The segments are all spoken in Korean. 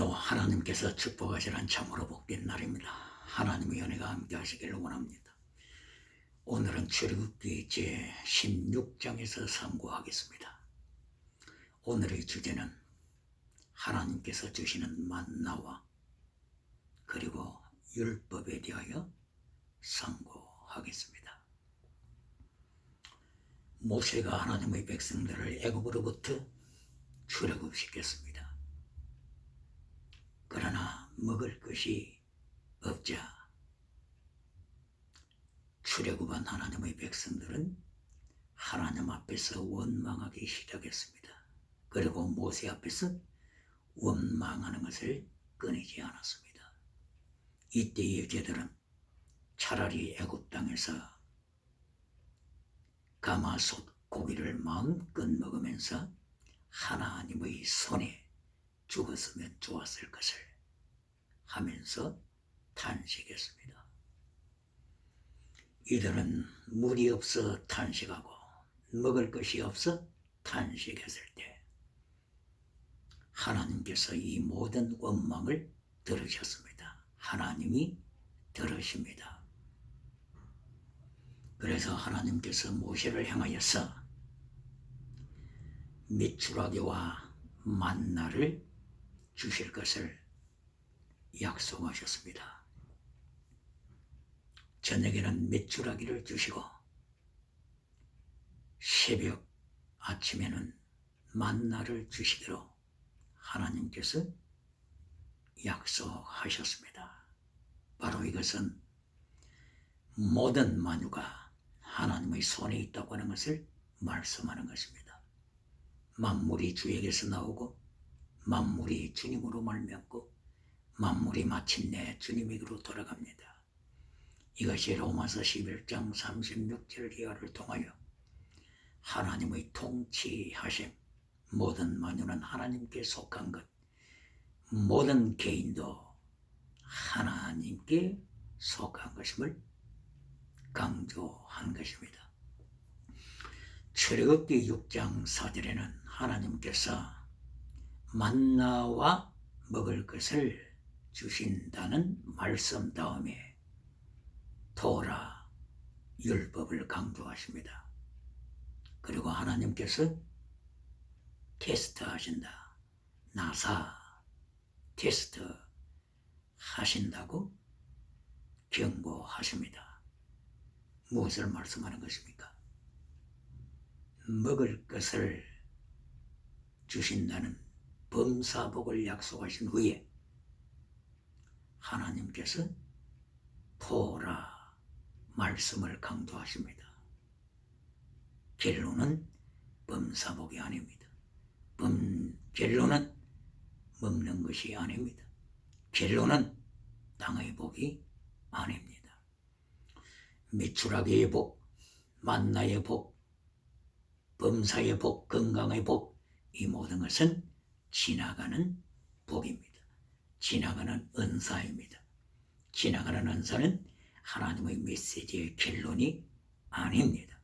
오늘도 하나님께서 축복하시는 참으로 복된 날입니다. 하나님의 은혜가 함께 하시기를 원합니다. 오늘은 출애굽기 제 16장에서 상고하겠습니다. 오늘의 주제는 하나님께서 주시는 만나와 그리고 율법에 대하여 상고하겠습니다. 모세가 하나님의 백성들을 애굽으로부터 출애굽시켰습니다. 그러나 먹을 것이 없자 출애굽한 하나님의 백성들은 하나님 앞에서 원망하기 시작했습니다. 그리고 모세 앞에서 원망하는 것을 끊이지 않았습니다. 이때의 제들은 차라리 애굽 땅에서 가마솥 고기를 마음껏 먹으면서 하나님의 손에 죽었으면 좋았을 것을 하면서 탄식했습니다. 이들은 물이 없어 탄식하고 먹을 것이 없어 탄식했을 때 하나님께서 이 모든 원망을 들으셨습니다. 하나님이 들으십니다. 그래서 하나님께서 모세를 향하여서 메추라기와 만나를 주실 것을 약속하셨습니다. 저녁에는 메추라기를 주시고 새벽 아침에는 만나를 주시기로 하나님께서 약속하셨습니다. 바로 이것은 모든 만유가 하나님의 손에 있다고 하는 것을 말씀하는 것입니다. 만물이 주에게서 나오고 만물이 주님으로 말미암고 만물이 마침내 주님에게로 돌아갑니다. 이것이 로마서 11장 36절 이하를 통하여 하나님의 통치하심, 모든 만유는 하나님께 속한 것, 모든 개인도 하나님께 속한 것임을 강조한 것입니다. 출애굽기 6장 4절에는 하나님께서 만나와 먹을 것을 주신다는 말씀 다음에 토라 율법을 강조하십니다. 그리고 하나님께서 테스트하신다. 나사 테스트 하신다고 경고하십니다. 무엇을 말씀하는 것입니까? 먹을 것을 주신다는 범사복을 약속하신 후에 하나님께서 토라 말씀을 강조하십니다. 결론은 범사복이 아닙니다. 결론은 먹는 것이 아닙니다. 결론은 땅의 복이 아닙니다. 메추라기의 복, 만나의 복, 범사의 복, 건강의 복, 이 모든 것은 지나가는 복입니다. 지나가는 은사입니다. 지나가는 은사는 하나님의 메시지의 결론이 아닙니다.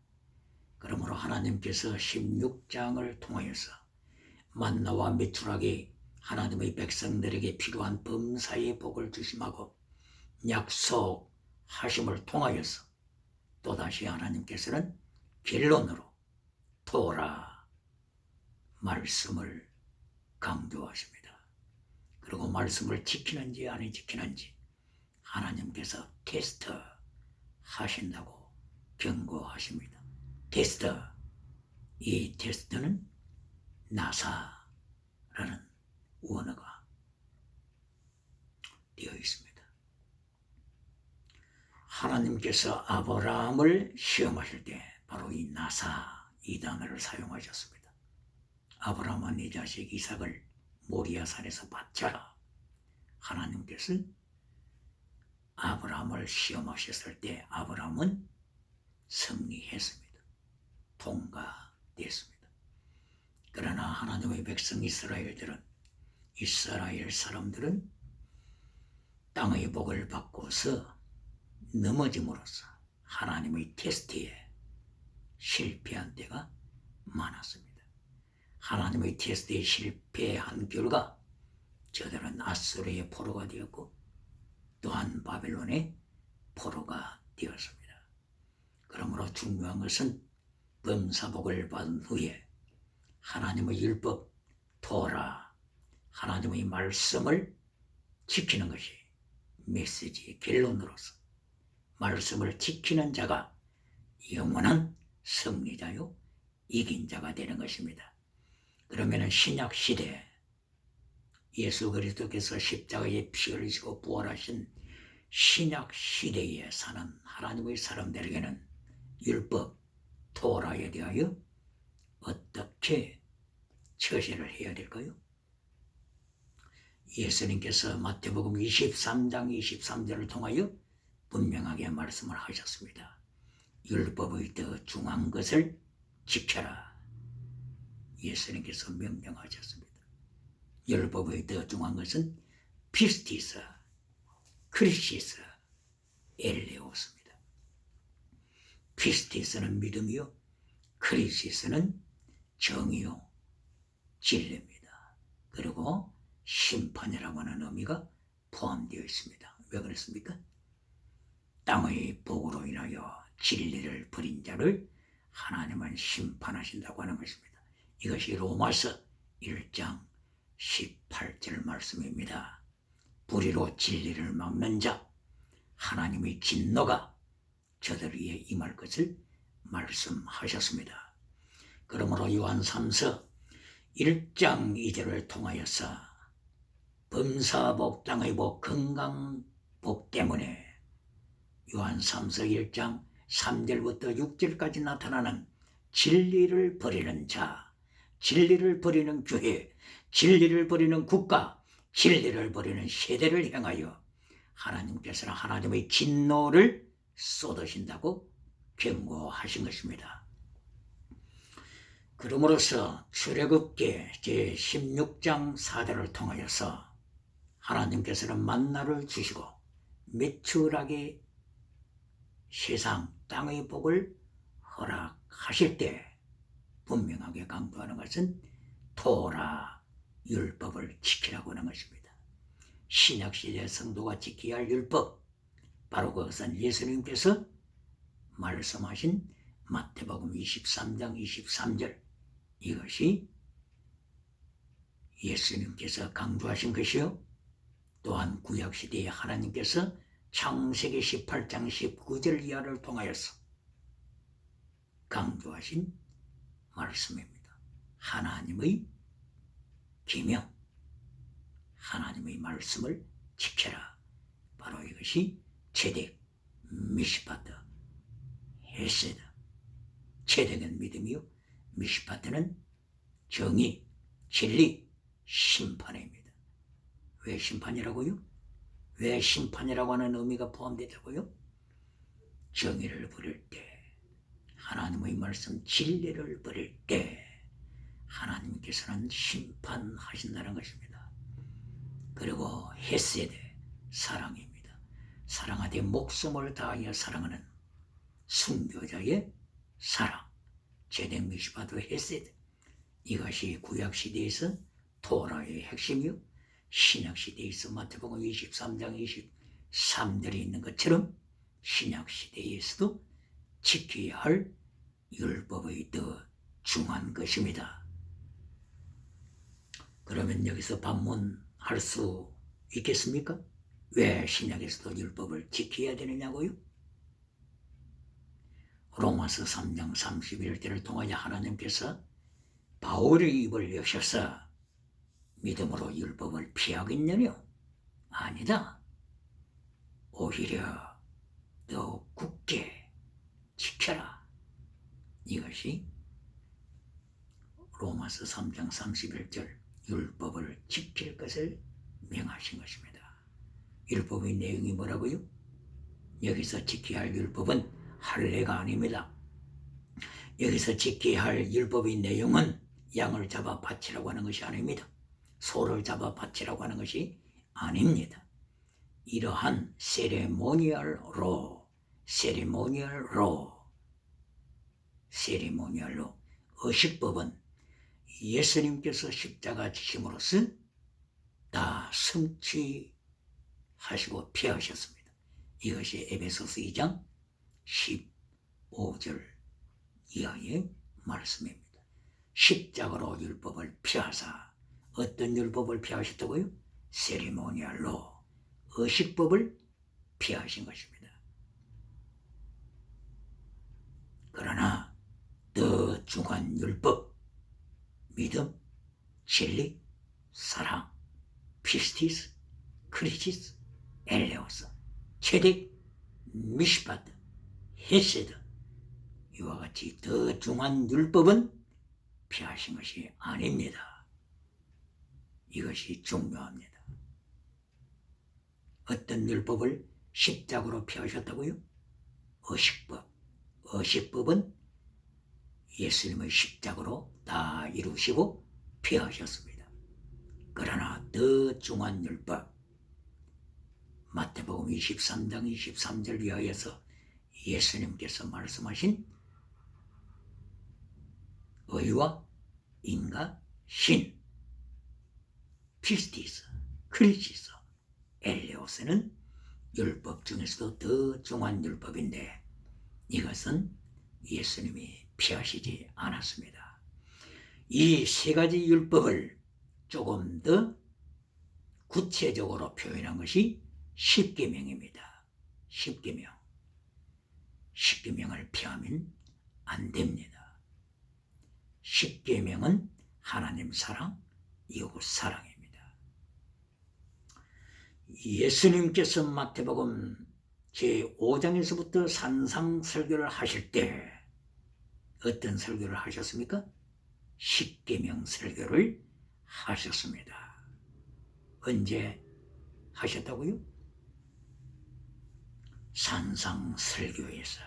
그러므로 하나님께서 16장을 통하여서 만나와 메추라기 하나님의 백성들에게 필요한 범사의 복을 주심하고 약속하심을 통하여서 또다시 하나님께서는 결론으로 토라 말씀을 강조하십니다. 그리고 말씀을 지키는지 안 지키는지 하나님께서 테스트 하신다고 경고하십니다. 테스트, 이 테스트는 나사라는 원어가 되어 있습니다. 하나님께서 아브라함을 시험하실 때 바로 이 나사, 이 단어를 사용하셨습니다. 아브라함은 네 자식 이삭을 모리아산에서 바쳐라. 하나님께서 아브라함을 시험하셨을 때 아브라함은 승리했습니다. 통과됐습니다. 그러나 하나님의 백성 이스라엘 사람들은 땅의 복을 받고서 넘어짐으로써 하나님의 테스트에 실패한 때가 많았습니다. 하나님의 테스트에 실패한 결과 저들은 아수르의 포로가 되었고 또한 바벨론의 포로가 되었습니다. 그러므로 중요한 것은 범사복을 받은 후에 하나님의 율법, 토라, 하나님의 말씀을 지키는 것이 메시지의 결론으로서 말씀을 지키는 자가 영원한 승리자요 이긴 자가 되는 것입니다. 그러면 신약 시대 예수 그리스도께서 십자가에 피 흘리시고 부활하신 신약 시대에 사는 하나님의 사람들에게는 율법, 토라에 대하여 어떻게 처신을 해야 될까요? 예수님께서 마태복음 23장 23절을 통하여 분명하게 말씀을 하셨습니다. 율법의 더 중한 것을 지켜라. 예수님께서 명령하셨습니다. 율법의 더 중한 것은 피스티스, 크리시스, 엘레오스입니다. 피스티스는 믿음이요, 크리시스는 정의요, 진리입니다. 그리고 심판이라고 하는 의미가 포함되어 있습니다. 왜 그렇습니까? 땅의 복으로 인하여 진리를 버린 자를 하나님은 심판하신다고 하는 것입니다. 이것이 로마서 1장 18절 말씀입니다. 불의로 진리를 막는 자, 하나님의 진노가 저들 위에 임할 것을 말씀하셨습니다. 그러므로 요한 3서 1장 2절을 통하여서 범사복, 땅의 복, 건강복 때문에 요한 3서 1장 3절부터 6절까지 나타나는 진리를 버리는 자, 진리를 버리는 교회, 진리를 버리는 국가, 진리를 버리는 세대를 향하여 하나님께서는 하나님의 진노를 쏟으신다고 경고하신 것입니다. 그러므로서 출애굽기 제16장 4절을 통하여서 하나님께서는 만나를 주시고 매출하게 세상 땅의 복을 허락하실 때 분명하게 강조하는 것은 토라 율법을 지키라고 하는 것입니다. 신약시대 성도가 지켜야 할 율법, 바로 그것은 예수님께서 말씀하신 마태복음 23장 23절, 이것이 예수님께서 강조하신 것이요, 또한 구약시대에 하나님께서 창세기 18장 19절 이하를 통하여서 강조하신 말씀입니다. 하나님의 계명, 하나님의 말씀을 지켜라. 바로 이것이 체덱, 미시파트, 헤세드. 체덱은 믿음이요, 미시파트는 정의, 진리, 심판입니다. 왜 심판이라고요? 왜 심판이라고 하는 의미가 포함되다고요? 정의를 버릴 때, 하나님의 말씀 진리를 버릴 때 하나님께서는 심판하신다는 것입니다. 그리고 헤세드, 사랑입니다. 사랑하되 목숨을 다하여 사랑하는 순교자의 사랑, 제덱 미시파트 헤세드, 이것이 구약시대에서 토라의 핵심이요, 신약시대에서 마태복음 23장 23절에 있는 것처럼 신약시대에서도 지켜야 할 율법의 더 중한 것입니다. 그러면 여기서 반문할 수 있겠습니까? 왜 신약에서도 율법을 지켜야 되느냐고요? 로마서 3장 31절을 통하여 하나님께서 바울의 입을 여셔서 믿음으로 율법을 피하겠느냐? 아니다. 오히려 더욱 굳게 지켜라. 이것이 로마서 3장 31절 율법을 지킬 것을 명하신 것입니다. 율법의 내용이 뭐라고요? 여기서 지켜야 할 율법은 할례가 아닙니다. 여기서 지켜야 할 율법의 내용은 양을 잡아 바치라고 하는 것이 아닙니다. 소를 잡아 바치라고 하는 것이 아닙니다. 이러한 세리모니얼로 의식법은 예수님께서 십자가 지심으로써 다 성취하시고 피하셨습니다. 이것이 에베소서 2장 15절 이하의 말씀입니다. 십자가로 율법을 피하사 어떤 율법을 피하셨다고요? 세리모니알로 의식법을 피하신 것입니다. 그러나 더 중한 율법, 믿음, 진리, 사랑, 피스티스, 크리시스, 엘레오스, 체딕, 미시파트, 헤세드, 이와 같이 더 중한 율법은 피하신 것이 아닙니다. 이것이 중요합니다. 어떤 율법을 십자가로 피하셨다고요? 의식법. 의식법은 예수님의 십자가로 다 이루시고 피하셨습니다. 그러나 더 중한 율법, 마태복음 23장 23절 이하에서 예수님께서 말씀하신 의와 인과 신, 피스티스, 크리시스, 엘레오스는 율법 중에서도 더 중한 율법인데 이것은 예수님이 피하시지 않았습니다. 이 세 가지 율법을 조금 더 구체적으로 표현한 것이 십계명입니다. 십계명. 십계명을 피하면 안 됩니다. 십계명은 하나님 사랑, 이웃 사랑입니다. 예수님께서 마태복음 제5장에서부터 산상설교를 하실 때 어떤 설교를 하셨습니까? 십계명 설교를 하셨습니다. 언제 하셨다고요? 산상설교에서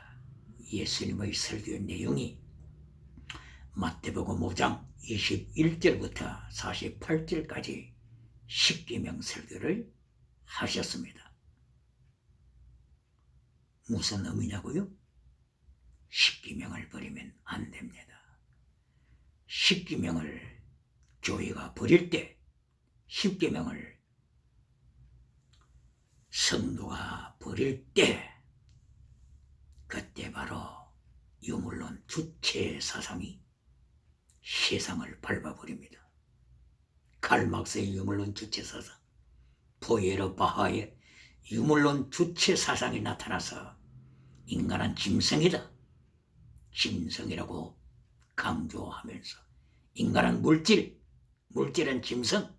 예수님의 설교 내용이 마태복음 5장 21절부터 48절까지 십계명 설교를 하셨습니다. 무슨 의미냐고요? 십계명을 버리면 안 됩니다. 십계명을 교회가 버릴 때, 십계명을 성도가 버릴 때, 그때 바로 유물론 주체 사상이 세상을 밟아버립니다. 칼막스의 유물론 주체 사상, 포에르 바하의 유물론 주체 사상이 나타나서 인간은 짐승이다, 짐승이라고 강조하면서 인간은 물질은 짐승,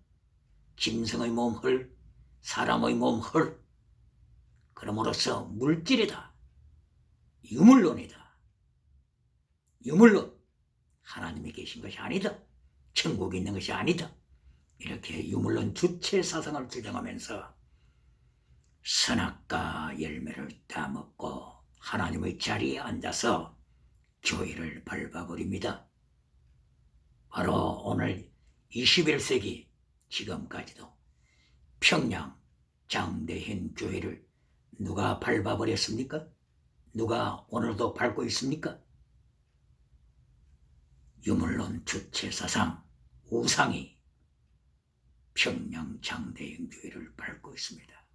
짐승의 몸 헐, 사람의 몸 헐, 그러므로서 물질이다, 유물론이다. 유물론, 하나님이 계신 것이 아니다, 천국이 있는 것이 아니다, 이렇게 유물론 주체 사상을 주장하면서 선악과 열매를 따먹고 하나님의 자리에 앉아서 교회를 밟아버립니다. 바로 오늘 21세기 지금까지도 평양 장대현 교회를 누가 밟아버렸습니까? 누가 오늘도 밟고 있습니까? 유물론 주체사상 우상이 평양 장대현 교회를 밟고 있습니다.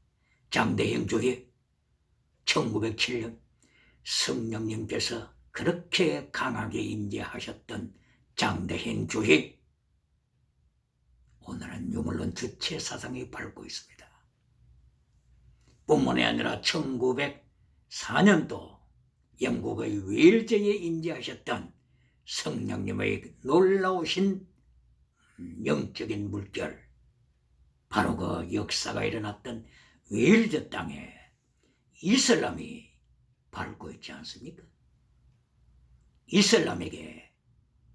장대현 교회 1907년 성령님께서 그렇게 강하게 임재하셨던 장대현 교회, 오늘은 유물론 주체 사상이 밟고 있습니다. 뿐만이 아니라 1904년도 영국의 웨일즈에 임재하셨던 성령님의 놀라우신 영적인 물결, 바로 그 역사가 일어났던 웨일즈 땅에 이슬람이 밟고 있지 않습니까? 이슬람에게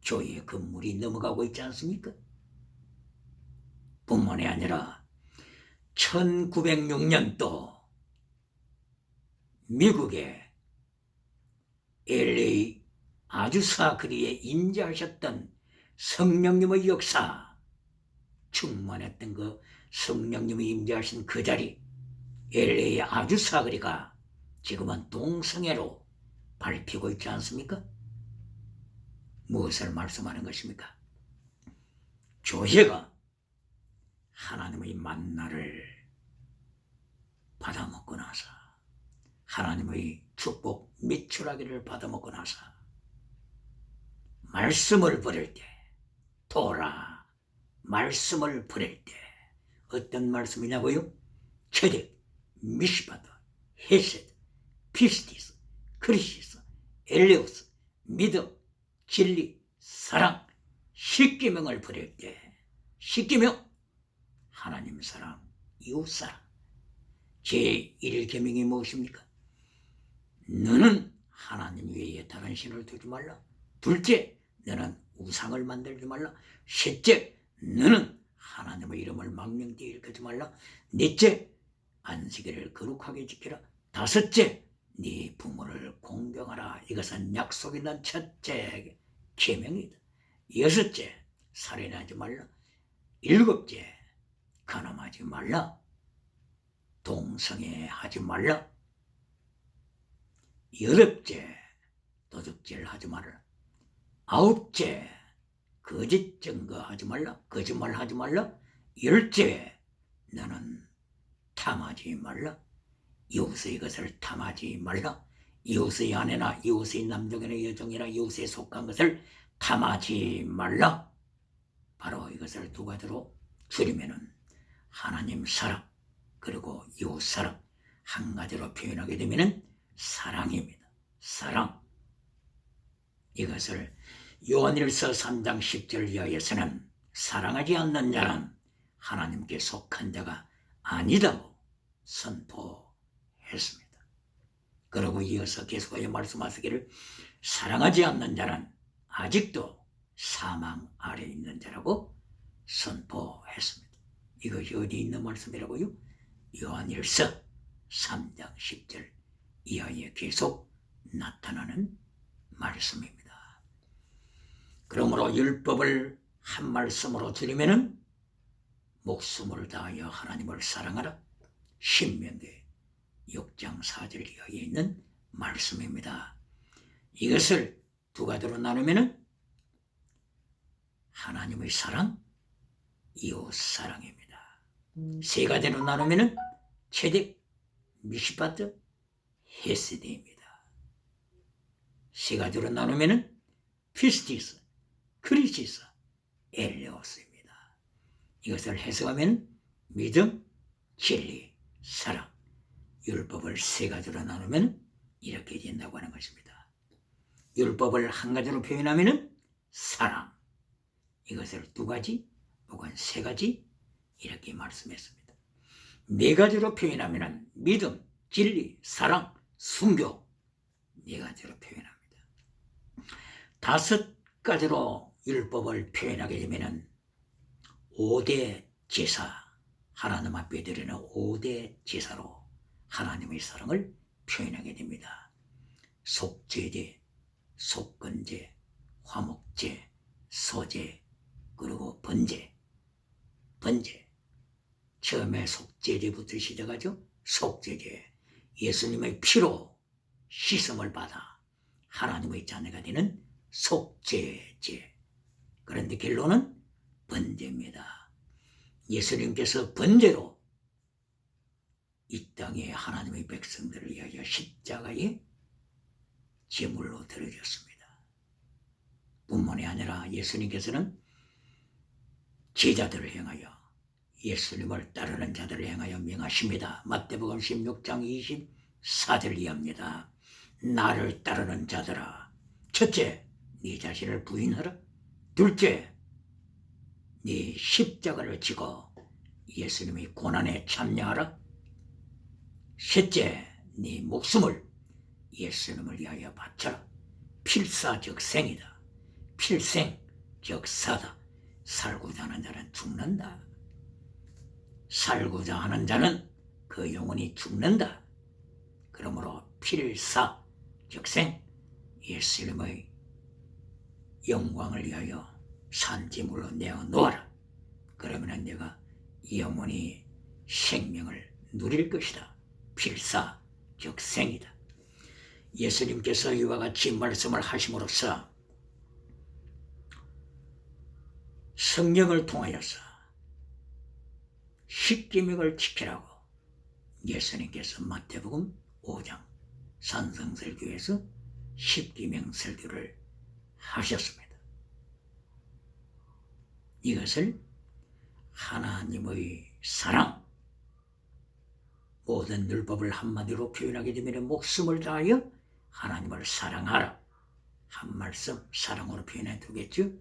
교회의 건물이 넘어가고 있지 않습니까? 뿐만이 아니라 1906년도 미국의 LA 아주사 거리에 임재하셨던 성령님의 역사, 충만했던 그 성령님이 임재하신 그 자리, LA 아주사 거리가 지금은 동성애로 밟히고 있지 않습니까? 무엇을 말씀하는 것입니까? 교회가 하나님의 만나를 받아먹고 나서, 하나님의 축복 미추라기를 받아먹고 나서 말씀을 버릴 때, 토라 말씀을 버릴 때 어떤 말씀이냐고요? 체덱, 미시바드, 헤세드, 피스티스, 크리시스, 엘레오스, 믿음, 진리, 사랑, 십계명을 버릴 때, 십계명, 하나님 사랑, 이웃 사랑. 제1계명이 무엇입니까? 너는 하나님 외에 다른 신을 두지 말라. 둘째, 너는 우상을 만들지 말라. 셋째, 너는 하나님의 이름을 망령되이 일컫지 말라. 넷째, 안식일을 거룩하게 지키라. 다섯째, 네 부모를 공경하라. 이것은 약속 있는 첫째 계명이다. 여섯째, 살인하지 말라. 일곱째, 간음하지 말라. 동성애하지 말라. 여덟째, 도둑질 하지 말라. 아홉째, 거짓 증거하지 말라. 거짓말하지 말라. 열째, 너는 탐하지 말라. 이웃의 것을 탐하지 말라. 이웃의 아내나 이웃의 남종이나 여종이나 이웃에 속한 것을 탐하지 말라. 바로 이것을 두 가지로 줄이면은 하나님 사랑 그리고 이웃 사랑 한 가지로 표현하게 되면은 사랑입니다. 사랑. 이것을 요한일서 3장 10절 이하에서는 사랑하지 않는 자는 하나님께 속한 자가 아니다고 선포했습니다. 그리고 이어서 계속하여 말씀하시기를 사랑하지 않는 자는 아직도 사망 아래 있는 자라고 선포했습니다. 이것이 어디 있는 말씀이라고요? 요한일서 3장 10절 이하에 계속 나타나는 말씀입니다. 그러므로 율법을 한 말씀으로 줄이면은 목숨을 다하여 하나님을 사랑하라. 신명기 6장 4절 이하에 있는 말씀입니다. 이것을 두 가지로 나누면은 하나님의 사랑, 이웃 사랑입니다. 세 가지로 나누면은 체덱, 미시바트, 헤세드입니다. 세 가지로 나누면은 피스티스, 크리시스, 엘레오스입니다. 이것을 해석하면 믿음, 진리, 사랑, 율법을 세 가지로 나누면 이렇게 된다고 하는 것입니다. 율법을 한 가지로 표현하면 사랑, 이것을 두 가지 혹은 세 가지 이렇게 말씀했습니다. 네 가지로 표현하면 믿음, 진리, 사랑, 순교 네 가지로 표현합니다. 다섯 가지로 율법을 표현하게 되면 5대 제사, 하나님 앞에 드리는 5대 제사로 하나님의 사랑을 표현하게 됩니다. 속죄제, 속건제, 화목제, 소제, 그리고 번제. 번제. 처음에 속죄제부터 시작하죠. 속죄제. 예수님의 피로 씻음을 받아 하나님의 자녀가 되는 속죄제. 그런데 결론은 번제입니다. 예수님께서 번제로 이 땅에 하나님의 백성들을 위하여 십자가에 제물로 드려졌습니다. 뿐만이 아니라 예수님께서는 제자들을 향하여 예수님을 따르는 자들을 향하여 명하십니다. 마태복음 16장 24절 이하입니다. 나를 따르는 자들아, 첫째, 네 자신을 부인하라. 둘째, 네 십자가를 지고 예수님의 고난에 참여하라. 셋째, 네 목숨을 예수님을 위하여 바쳐라. 필사적생이다. 필생, 적사다. 살고자 하는 자는 죽는다. 살고자 하는 자는 그 영혼이 죽는다. 그러므로 필사적생, 예수님의 영광을 위하여 산지물로 내어놓아라. 그러면 내가 영원히 생명을 누릴 것이다. 필사적생이다. 예수님께서 이와 같이 말씀을 하심으로써 성경을 통하여서 십계명을 지키라고 예수님께서 마태복음 5장 산성설교에서 십계명 설교를 하셨습니다. 이것을 하나님의 사랑, 모든 율법을 한마디로 표현하게 되면 목숨을 다하여 하나님을 사랑하라. 한 말씀 사랑으로 표현해 두겠죠.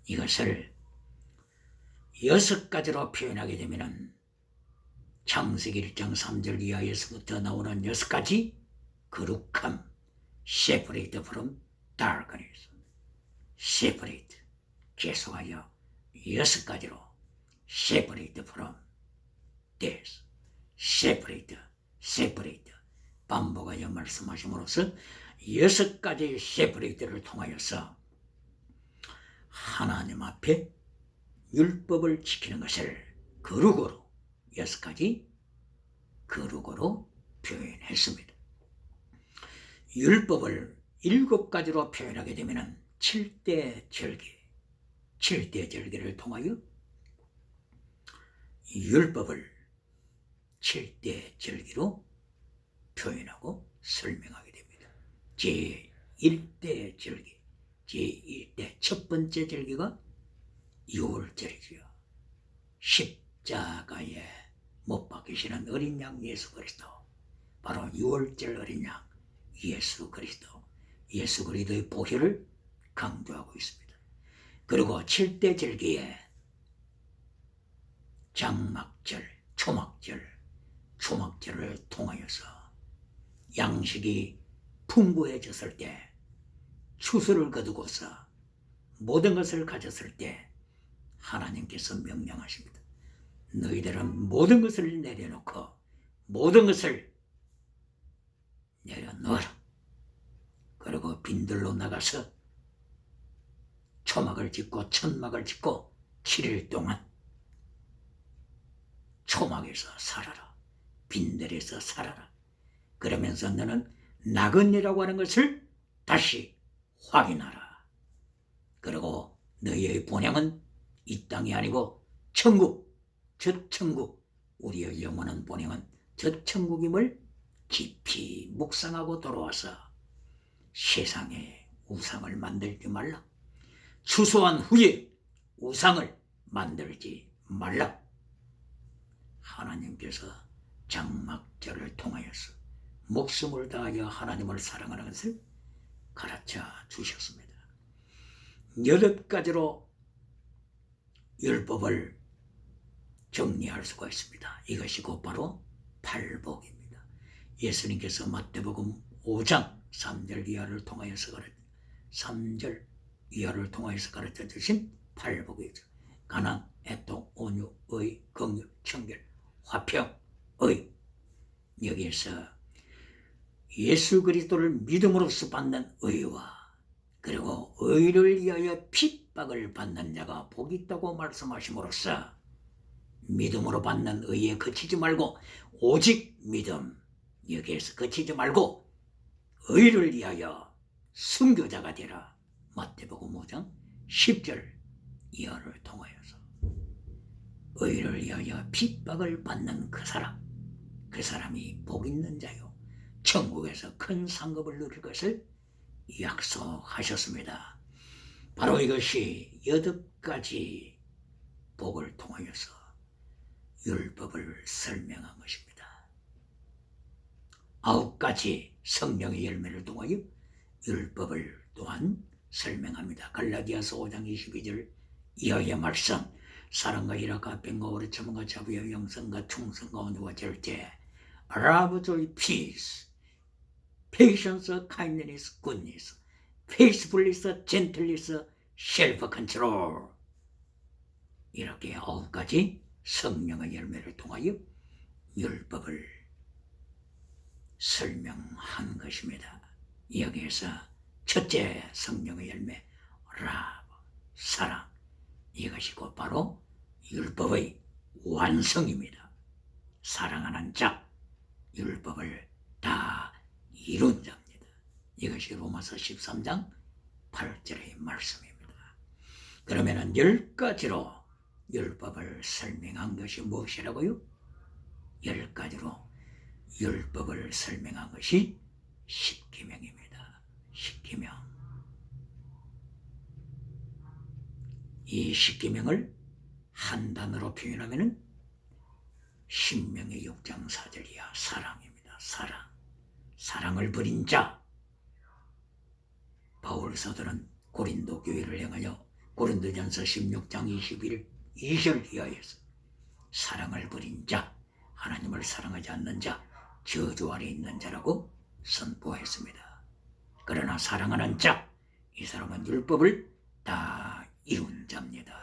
이것을 6가지로 표현하게 되면 창세기 1장 3절 이하에서부터 나오는 6가지 거룩함, separate from darkness, separate, 계속하여 6가지로 separate from death, separate 반복하여 말씀하심으로써 6가지의 separate를 통하여서 하나님 앞에 율법을 지키는 것을 거룩으로 6가지 거룩으로 표현했습니다. 율법을 7가지로 표현하게 되면 7대 절기를 통하여 율법을 7대 절기로 표현하고 설명하게 됩니다. 제1대 절기, 제1대 첫 번째 절기가 유월절이지요. 십자가에 못 박히시는 어린 양 예수 그리스도, 바로 유월절 어린 양 예수 그리스도의 보혈을 강조하고 있습니다. 그리고 7대 절기에 장막절, 초막절을 통하여서 양식이 풍부해졌을 때, 추수를 거두고서 모든 것을 가졌을 때 하나님께서 명령하십니다. 너희들은 모든 것을 내려놓고 모든 것을 내려놓아라. 그리고 빈들로 나가서 초막을 짓고 천막을 짓고 7일 동안 초막에서 살아라. 빈들에서 살아라. 그러면서 너는 나그네라고 하는 것을 다시 확인하라. 그리고 너희의 본향은 이 땅이 아니고 천국, 저 천국, 우리의 영원한 본향은 저 천국임을 깊이 묵상하고 돌아와서 세상에 우상을 만들지 말라. 추수한 후에 우상을 만들지 말라. 하나님께서 장막절을 통하여서 목숨을 다하여 하나님을 사랑하는 것을 가르쳐 주셨습니다. 8가지로 율법을 정리할 수가 있습니다. 이것이 곧바로 팔복입니다. 예수님께서 마태복음 5장 3절 이하를 통하여서 3절 이하를 통하여서 가르쳐 주신 팔복이죠. 가난, 애통, 온유, 의, 긍휼, 청결, 화평, 의. 여기에서 예수 그리스도를 믿음으로써 받는 의와 그리고 의를 위하여 핍박을 받는 자가 복이 있다고 말씀하심으로써 믿음으로 받는 의에 그치지 말고 오직 믿음, 여기에서 그치지 말고 의를 위하여 순교자가 되라. 마태복음 5장 10절 이하를 통하여서 의를 위하여 핍박을 받는 그 사람이 복 있는 자요 천국에서 큰 상급을 누릴 것을 약속하셨습니다. 바로 이것이 8가지 복을 통하여서 율법을 설명한 것입니다. 9가지 성령의 열매를 통하여 율법을 또한 설명합니다. 갈라디아서 5장 22절 이하의 말씀, 사랑과 희락과 평과 오래 참음과 자비와 영성과 충성과 온유와 절제, love, joy, peace, patience, kindness, goodness, faithfulness, gentleness, self-control. 이렇게 9가지 성령의 열매를 통하여 율법을 설명한 것입니다. 여기에서 첫째 성령의 열매, love, 사랑, 이것이 곧바로 율법의 완성입니다. 사랑하는 자, 율법을 다 이룬 자입니다. 이것이 로마서 13장 8절의 말씀입니다. 그러면은 10가지로 율법을 설명한 것이 무엇이라고요? 10가지로 율법을 설명한 것이 십계명입니다. 십계명. 이 십계명을 한 단어로 표현하면 신명의 6장 4절이야. 사랑입니다. 사랑. 사랑을 버린 자. 바울 사도는 고린도 교회를 향하여 고린도전서 16장 21절 이하에서 사랑을 버린 자, 하나님을 사랑하지 않는 자, 저주 아래 있는 자라고 선포했습니다. 그러나 사랑하는 자, 이 사람은 율법을 다 이룬 자입니다.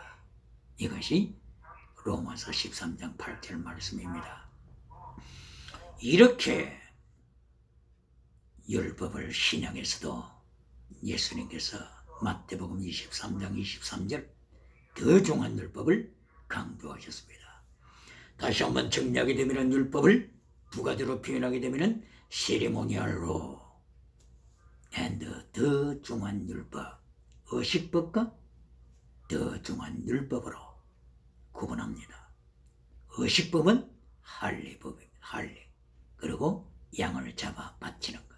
이것이 로마서 13장 8절 말씀입니다. 이렇게 율법을 신약에서도 예수님께서 마태복음 23장 23절 더 중한 율법을 강조하셨습니다. 다시 한번 정리하게 되면 율법을 두 가지로 표현하게 되면 세리모니얼로 and 더 중한 율법, 의식법과 더 중한 율법으로 구분합니다. 의식법은 할례법입니다. 할례. 그리고 양을 잡아 바치는 것.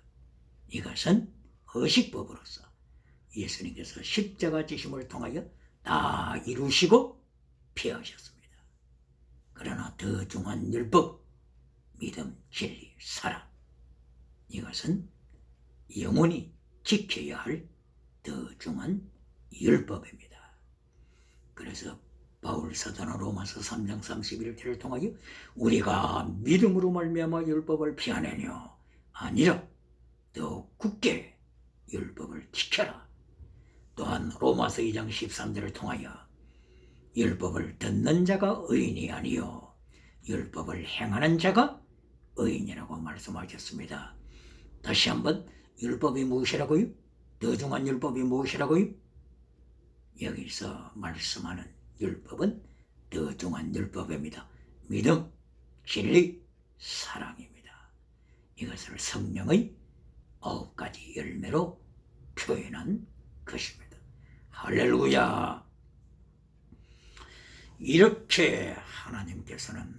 이것은 의식법으로서 예수님께서 십자가 지심을 통하여 다 이루시고 피하셨습니다. 그러나 더 중한 율법, 믿음, 진리, 사랑, 이것은 영원히 지켜야 할 더 중한 율법입니다. 그래서 바울 사도는 로마서 3장 31절을 통하여 우리가 믿음으로 말미암아 율법을 피하느냐 아니라 더 굳게 율법을 지켜라. 또한 로마서 2장 13절을 통하여 율법을 듣는 자가 의인이 아니요 율법을 행하는 자가 의인이라고 말씀하셨습니다. 다시 한번 율법이 무엇이라고요? 더 중한 율법이 무엇이라고요? 여기서 말씀하는 율법은 더 중한 율법입니다. 믿음, 진리, 사랑입니다. 이것을 성령의 9가지 열매로 표현한 것입니다. 할렐루야. 이렇게 하나님께서는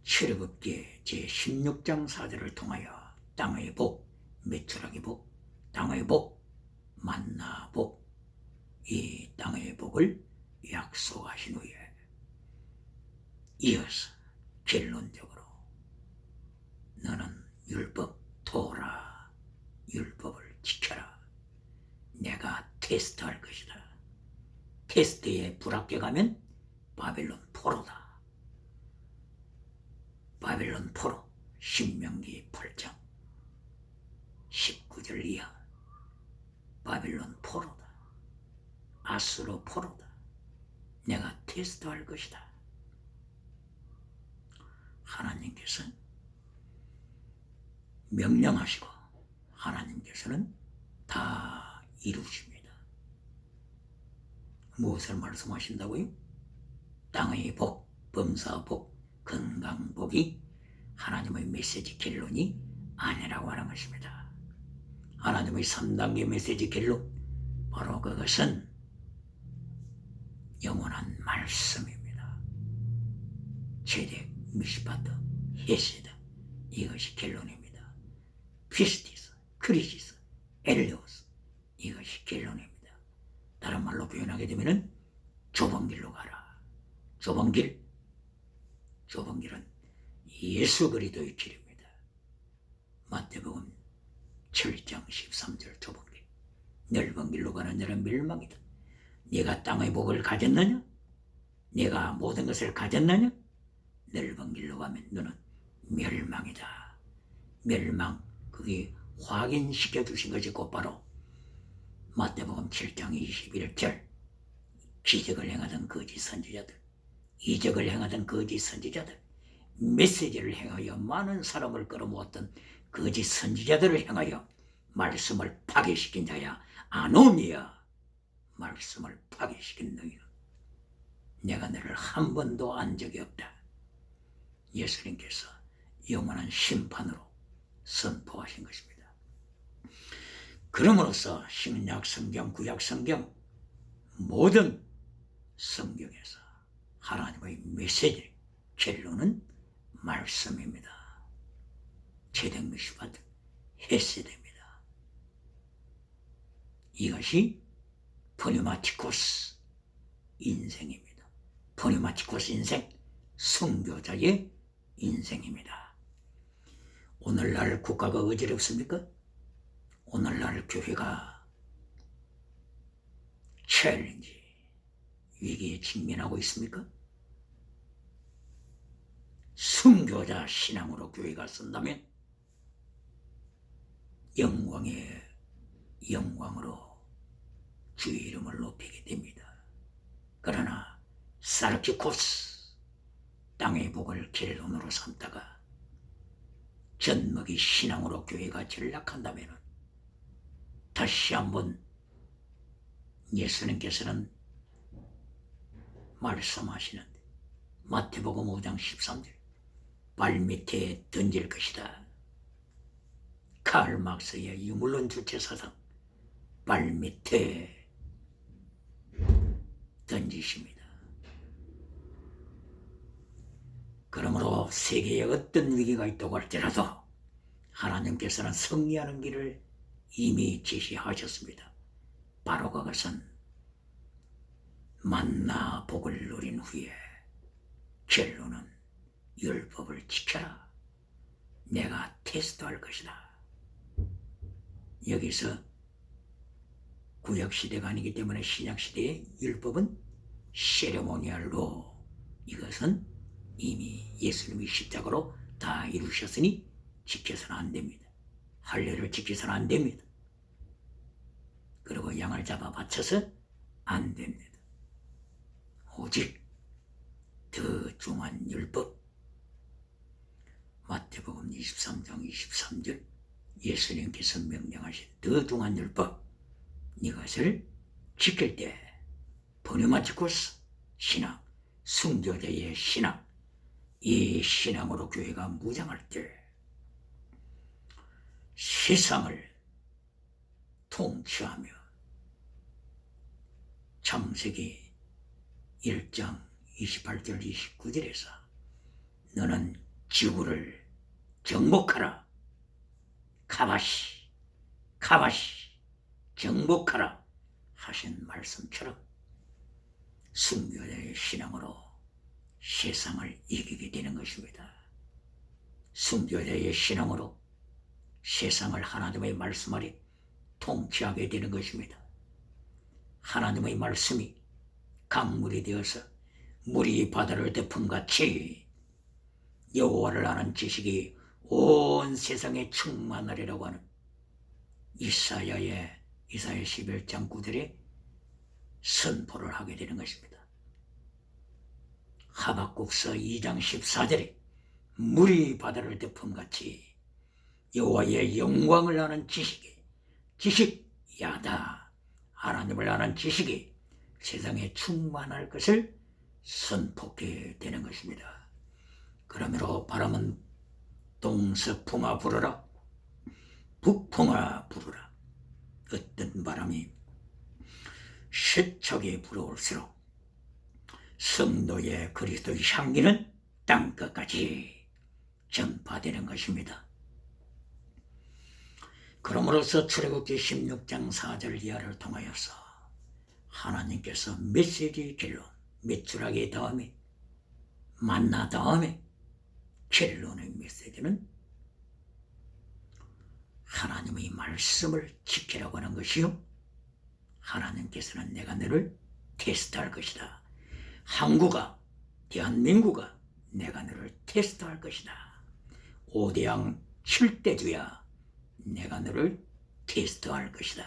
출애굽기 제16장 4절을 통하여 땅의 복, 메추라기 복, 땅의 복, 만나 복, 이 땅의 복을 약속하신 후에 이어서 결론적으로 너는 율법 토라, 율법을 지켜라. 내가 테스트할 것이다. 테스트에 불합격하면 바벨론 포로다. 바벨론 포로. 신명기 8장 19절 이하. 바벨론 포로다. 아수르 포로다. 내가 테스트할 것이다. 하나님께서 명령하시고 하나님께서는 다 이루십니다. 무엇을 말씀하신다고요? 땅의 복, 범사복, 건강복이 하나님의 메시지 결론이 아니라고 하는 것입니다. 하나님의 3단계 메시지 결론, 바로 그것은 영원한 말씀입니다. 제덱, 미시파트, 헤세드, 이것이 결론입니다. 피스티스, 크리시스, 엘리오스, 이것이 결론입니다. 다른 말로 표현하게 되면 좁은 길로 가라. 좁은 길. 좁은 길은 예수 그리스도의 길입니다. 마태복음 7장 13절 좁은 길. 넓은 길로 가는 자는 멸망이다. 네가 땅의 복을 가졌느냐? 네가 모든 것을 가졌느냐? 넓은 길로 가면 너는 멸망이다. 멸망, 그게 확인시켜 주신 것이 곧바로 마태복음 7장 21절. 기적을 행하던 거짓 선지자들, 이적을 행하던 거짓 선지자들, 메시지를 행하여 많은 사람을 끌어모았던 거짓 선지자들을 향하여 말씀을 파괴시킨 자야 아노니야. 말씀을 파괴시킨 너희가 내가 너를 한 번도 안 적이 없다. 예수님께서 영원한 심판으로 선포하신 것입니다. 그럼으로써 신약 성경, 구약 성경 모든 성경에서 하나님의 메시지 결론은 말씀입니다. 제등 미슈바드 헤세드입니다. 이것이 포니마티코스 인생입니다. 포니마티코스 인생, 순교자의 인생입니다. 오늘날 국가가 어지럽습니까? 오늘날 교회가 챌린지, 위기에 직면하고 있습니까? 순교자 신앙으로 교회가 쓴다면 영광의 영광으로 주의 이름을 높이게 됩니다. 그러나 사르키코스, 땅의 복을 결론으로 삼다가 젖먹이 신앙으로 교회가 전락한다면 다시 한번 예수님께서는 말씀하시는데 마태복음 5장 13절 발밑에 던질 것이다. 칼막스의 유물론 주체사상 발밑에 던지십니다. 그러므로 세계에 어떤 위기가 있다고 할지라도 하나님께서는 승리하는 길을 이미 제시하셨습니다. 바로 그것은 만나 복을 누린 후에 결론은 율법을 지켜라. 내가 테스트할 것이다. 여기서 구약시대가 아니기 때문에 신약시대의 율법은 세레모니얼로, 이것은 이미 예수님이 십자가로 다 이루셨으니 지켜서는 안 됩니다. 할례를 지켜서는 안 됩니다. 그리고 양을 잡아 바쳐서 안 됩니다. 오직 더 중한 율법, 마태복음 23장 23절 예수님께서 명령하신 더 중한 율법, 이것을 지킬 때 포니마티코스 신앙, 순교자의 신앙, 이 신앙으로 교회가 무장할 때 세상을 통치하며 창세기 1장 28절 29절에서 너는 지구를 정복하라. 카바시 정복하라 하신 말씀처럼 순교자의 신앙으로 세상을 이기게 되는 것입니다. 순교자의 신앙으로 세상을 하나님의 말씀 아래 통치하게 되는 것입니다. 하나님의 말씀이 강물이 되어서 물이 바다를 덮음같이 여호와를 아는 지식이 온 세상에 충만하리라고 하는 이사야 11장 9절에 선포를 하게 되는 것입니다. 하박국서 2장 14절에 물이 바다를 덮음같이 여호와의 영광을 아는 지식, 야다, 하나님을 아는 지식이 세상에 충만할 것을 선포하게 되는 것입니다. 그러므로 바람은 동서풍아 불어라, 북풍아 불어라. 어떤 바람이 세척에 불어올수록 성도의 그리스도의 향기는 땅끝까지 전파되는 것입니다. 그러므로서 출애굽기 16장 4절 이하를 통하여서 하나님께서 메시지 결론, 메추라기 다음에 만나 다음에 결론의 메시지는 하나님의 말씀을 지키라고 하는 것이요, 하나님께서는 내가 너를 테스트할 것이다. 한국아, 대한민국아, 내가 너를 테스트할 것이다. 오대양 7대주야, 내가 너를 테스트할 것이다.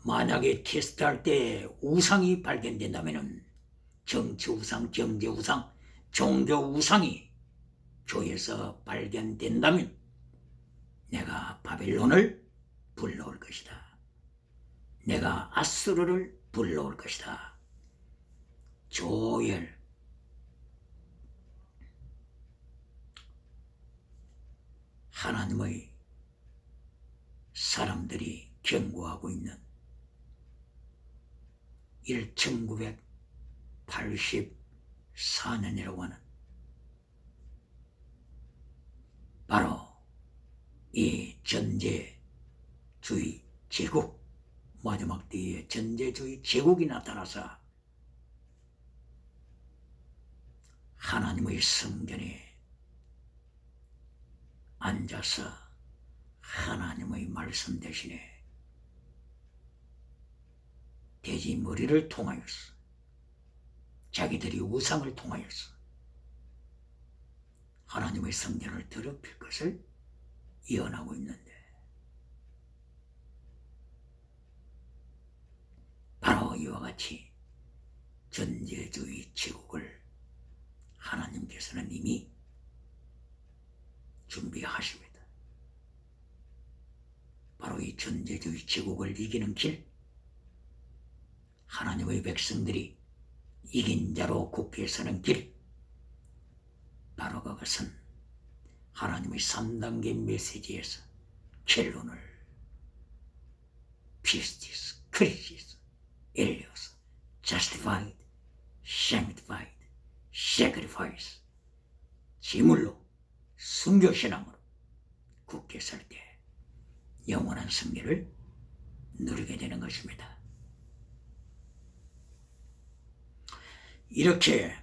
만약에 테스트할 때 우상이 발견된다면, 정치 우상, 경제 우상, 종교 우상이 교회에서 발견된다면 내가 바벨론을 불러올 것이다. 내가 아수르를 불러올 것이다. 조엘 하나님의 사람들이 경고하고 있는 1900 1484년이라고 하는 바로 이 전제주의 제국, 마지막 때에 전제주의 제국이 나타나서 하나님의 성전에 앉아서 하나님의 말씀 대신에 돼지 머리를 통하여서 자기들이 우상을 통하여서 하나님의 성전을 더럽힐 것을 예언하고 있는데, 바로 이와 같이 전제주의 제국을 하나님께서는 이미 준비하십니다. 바로 이 전제주의 제국을 이기는 길, 하나님의 백성들이 이긴 자로 굳게 서는 길, 바로 그것은 하나님의 3단계 메시지에서 결론을 피스티스, 크리시스, 엘리오스, justified, sanctified, sacrifice, 제물로 순교신앙으로 굳게 설 때 영원한 승리를 누리게 되는 것입니다. 이렇게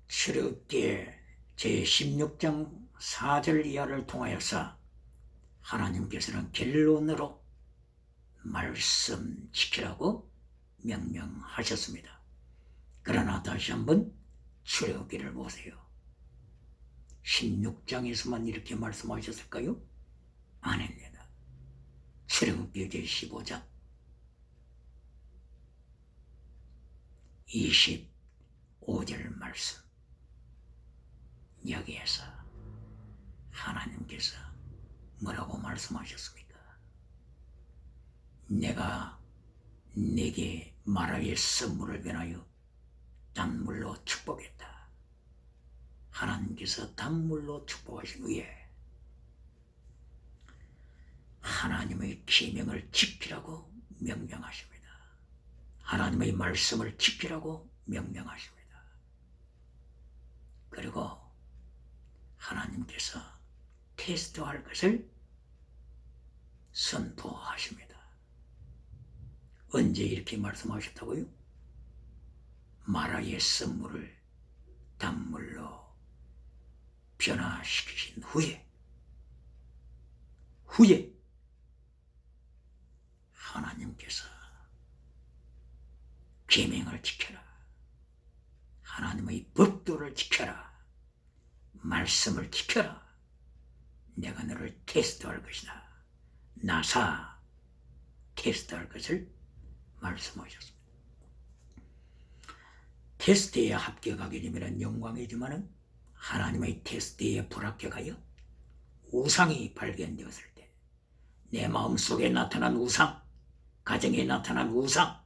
출애굽기 제16장 4절 이하를 통하여서 하나님께서는 결론으로 말씀 지키라고 명령하셨습니다. 그러나 다시 한번 출애굽기를 보세요. 16장에서만 이렇게 말씀하셨을까요? 아닙니다. 출애굽기 제15장 25절 말씀, 여기에서 하나님께서 뭐라고 말씀하셨습니까? 내가 내게 마라의 선물을 변하여 단물로 축복했다. 하나님께서 단물로 축복하신 후에 하나님의 계명을 지키라고 명령하십니다. 하나님의 말씀을 지키라고 명령하십니다. 그리고 하나님께서 테스트할 것을 선포하십니다. 언제 이렇게 말씀하셨다고요? 마라의 선물을 단물로 변화시키신 후에 하나님께서 계명을 지켜라, 하나님의 법도를 지켜라, 말씀을 지켜라, 내가 너를 테스트할 것이다, 나사 테스트할 것을 말씀하셨습니다. 테스트에 합격하게 되면 영광이지만 하나님의 테스트에 불합격하여 우상이 발견되었을 때, 내 마음속에 나타난 우상, 가정에 나타난 우상,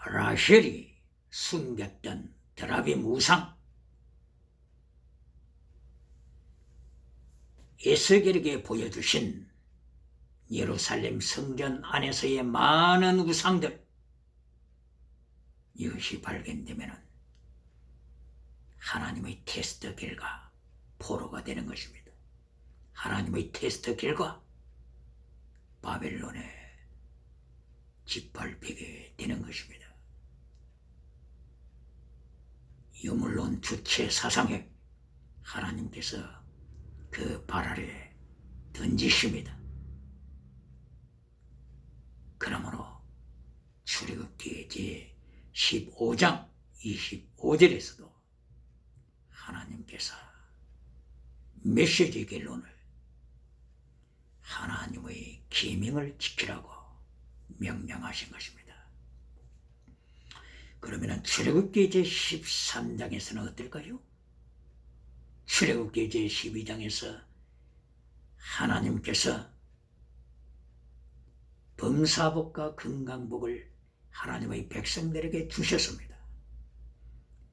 라헬이 숨겼던 드라빔 우상, 에스겔에게 보여주신 예루살렘 성전 안에서의 많은 우상들, 이것이 발견되면 하나님의 테스트 결과 포로가 되는 것입니다. 하나님의 테스트 결과 바벨론에 짓밟히게 되는 것입니다. 유물론 주체 사상에 하나님께서 그 발 아래 던지십니다. 그러므로 출애굽기 제15장 25절에서도 하나님께서 메시지 결론을 하나님의 계명을 지키라고 명령하신 것입니다. 그러면 출애굽기 제13장에서는 어떨까요? 출애굽기 제12장에서 하나님께서 범사복과 건강복을 하나님의 백성들에게 주셨습니다.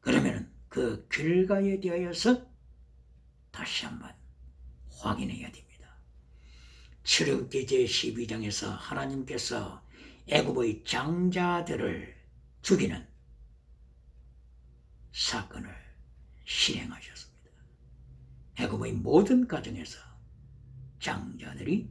그러면 그 결과에 대하여서 다시 한번 확인해야 됩니다. 출애굽기 제12장에서 하나님께서 애굽의 장자들을 죽이는 사건을 실행하셨습니다. 애굽의 모든 가정에서 장자들이